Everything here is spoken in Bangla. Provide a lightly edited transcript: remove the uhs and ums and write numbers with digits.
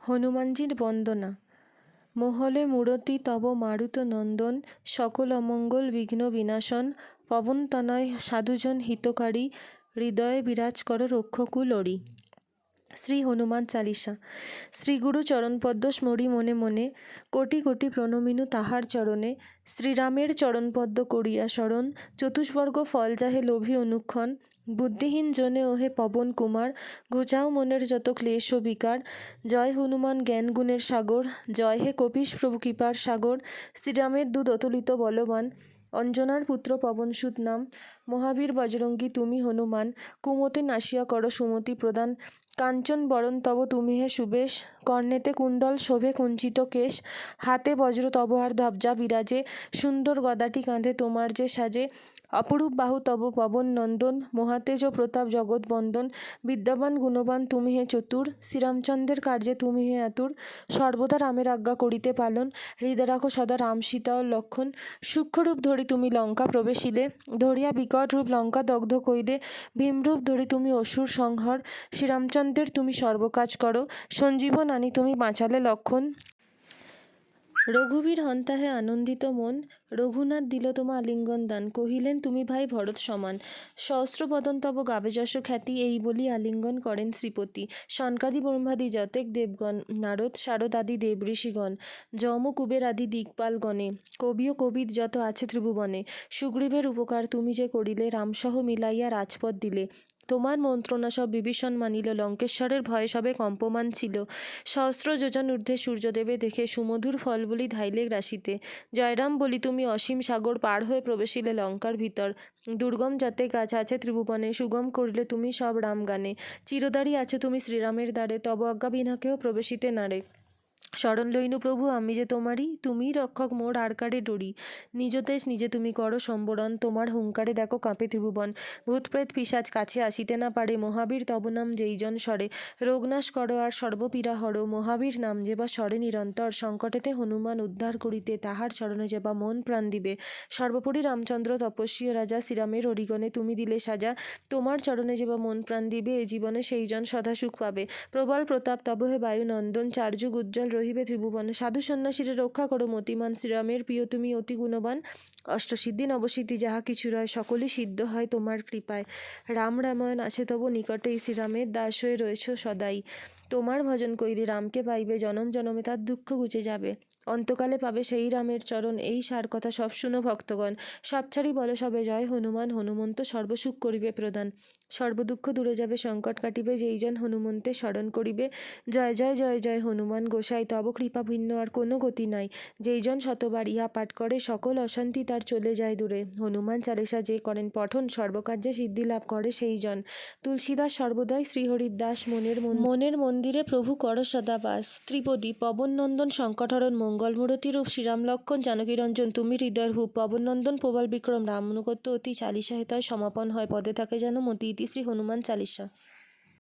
হনুমানজির বন্দনা। মোহলে মূরতি তব মারুত নন্দন, সকল অমঙ্গল বিঘ্ন বিনাশন, পবনতনয় সাধুজন হিতকারী, হৃদয়ে বিরাজ কর রক্ষকুলরি। শ্রী হনুমান চালিসা। শ্রীগুরু চরণপদ্ম স্মরি মনে মনে, কোটি কোটি প্রণমিনু তাহার চরণে। শ্রীরামের চরণপদ্ম করিয়া স্মরণ, চতুষ্বর্গ ফল যাহে লোভী অনুক্ষণ। বুদ্ধিহীন জনে ওহে পবন কুমার, ঘুচাও মনের যত ক্লেশ ও বিকার। জয় হনুমান জ্ঞান গুণের সাগর, জয় হে কপিশ প্রভু কৃপার সাগর। শ্রীরামের দূত অতুলিত বলবান, অঞ্জনার পুত্র পবনসুত নাম। মহাবীর বজরঙ্গী তুমি হনুমান, কুমতি নাশিয়া কর সুমতি প্রদান। কাঞ্চন বরণ তব তুমি হে সুবেশ, কর্ণেতে কুণ্ডল শোভে কুঞ্চিত কেশ। হাতে বজ্র তব আর ধ্বজা বিরাজে, সুন্দর গদাটি কাঁধে তোমার যে সাজে। অপরূপ বাহু তব পবন নন্দন, মহাতেজ ও প্রতাপ জগৎ বন্দন। বিদ্যাবান গুণবান তুমি হে চতুর, শ্রীরামচন্দ্রের কার্যে তুমি হে আতুর। সর্বদা রামের আজ্ঞা করিতে পালন, হৃদয় রাখো সদা রাম সীতা ও লক্ষণ। সূক্ষ্মরূপ ধরি তুমি লঙ্কা প্রবেশিলে, ধরিয়া বিকট রূপ লঙ্কা দগ্ধ কইলে। ভীমরূপ ধরি তুমি অসুর সংহার, শ্রীরামচন্দ্রের তুমি সর্বকাজ করো। সঞ্জীবন আনি তুমি বাঁচালে লক্ষণ। রঘুবীর হন্তা হে আনন্দিত মন, রঘুনাথ দিল তোমা আলিঙ্গন দান। কহিলেন তুমি ভাই ভরত সমান, সহস্রবদন তব গাবে যশ খ্যাতি। এই বলি আলিঙ্গন করেন শ্রীপতি, সনকাদি ব্রহ্মাদি যতেক দেবগণ। নারদ শারদ আদি দেব ঋষিগণ, যম কুবের আদি দিকপালগণে। কবি ও কবির যত আছে ত্রিভুবনে। সুগ্রীবের উপকার তুমি যে করিলে, রামসহ মিলাইয়া রাজপদ দিলে। তোমার মন্ত্রণা সব বিভীষণ মানিল, লঙ্কেশ্বরের ভয়ে সবে কম্পমান ছিল। সহস্র যোজন ঊর্ধ্বে সূর্যদেবে দেখে, সুমধুর ফল বলি ধাইলে রাশিতে। জয়রাম বলি তুমি অসীম সাগর পার হয়ে প্রবেশিলে লঙ্কার ভিতর। দুর্গম যতে গাছ আছে ত্রিভুবনে, সুগম করিলে তুমি সব রাম গানে। চিরদারি আছো তুমি শ্রীরামের দ্বারে, তব আজ্ঞা বিনা কেহ প্রবেশিতে নারে। শরণ লইনু প্রভু আমি যে তোমারই, তুমিই রক্ষক মোর আর কারে ডরি। নিজ দেশ নিজে তুমি করো সম্বরণ, তোমার হুঙ্কারে দেখো কাঁপে ত্রিভুবন। ভূত প্রেত পিশাচ কাছে আসিতে না পারে, মহাবীর তব নাম যেইজন স্বরে। রোগনাশ করো আর সর্বপীড়া হরো, মহাবীর নাম যে বা স্বরে নিরন্তর। সংকটেতে হনুমান উদ্ধার করিতে, তাহার চরণে যে বা মন প্রাণ দিবে। সর্বোপরি রামচন্দ্র তপস্বী ও রাজা, শ্রীরামের অরিগণে তুমি দিলে সাজা। তোমার চরণে যে বা মন প্রাণ দিবে, এ জীবনে সেইজন সদা সুখ পাবে। প্রবল প্রতাপ তব হে বায়ুনন্দন, চারযুগ উজ্জ্বল রহিবে ত্রিভুবনে। সাধু সন্ন্যাসীরে রক্ষা করো মতিমান, শ্রীরামের প্রিয় তুমি অতি গুণবান। অষ্টসিদ্ধি নবসিদ্ধি যাহা কিছু রয়, সকলই সিদ্ধ হয় তোমার কৃপায়। রাম রামায়ণ আছে তব নিকটে, শ্রীরামের দাস হয়ে রয়েছ সদাই। তোমার ভজন কইলে রামকে পাইবে, জনম জনমে তার দুঃখ ঘুচে যাবে। অন্তকালে পাবে সেই রামের চরণ, এই সার কথা সব শুনো ভক্তগণ। সব ছাড়ি বলো সবে জয় হনুমান, হনুমন্ত সর্বসুখ করিবে প্রদান। সর্বদুঃখ দূরে যাবে সংকট কাটিবে, যেইজন হনুমন্তে স্মরণ করিবে। জয় জয় জয় জয় হনুমান গোসাই, তব কৃপা ভিন্ন আর কোনো গতি নাই। যেইজন শতবার ইহা পাঠ করে, সকল অশান্তি তার চলে যায় দূরে। হনুমান চালিসা যে করেন পঠন, সর্বকার্যে সিদ্ধি লাভ করে সেইজন। তুলসীদাস সর্বদাই শ্রীহরির দাস, মনের মন্দিরে প্রভু কর সদা বাস। ত্রিপদী পবননন্দন সংকটহরণ, মঙ্গলমূরতি রূপ শ্রীরাম লক্ষণ জানকীরঞ্জন তুমি হৃদয়ের ভূপ। পবননন্দন প্রবল বিক্রম, রাম অনুগত্য অতি, চালিসা হেতায় সমাপন হয় পদে থাকে যেন মতি। ইতি শ্রী হনুমান চালিসা।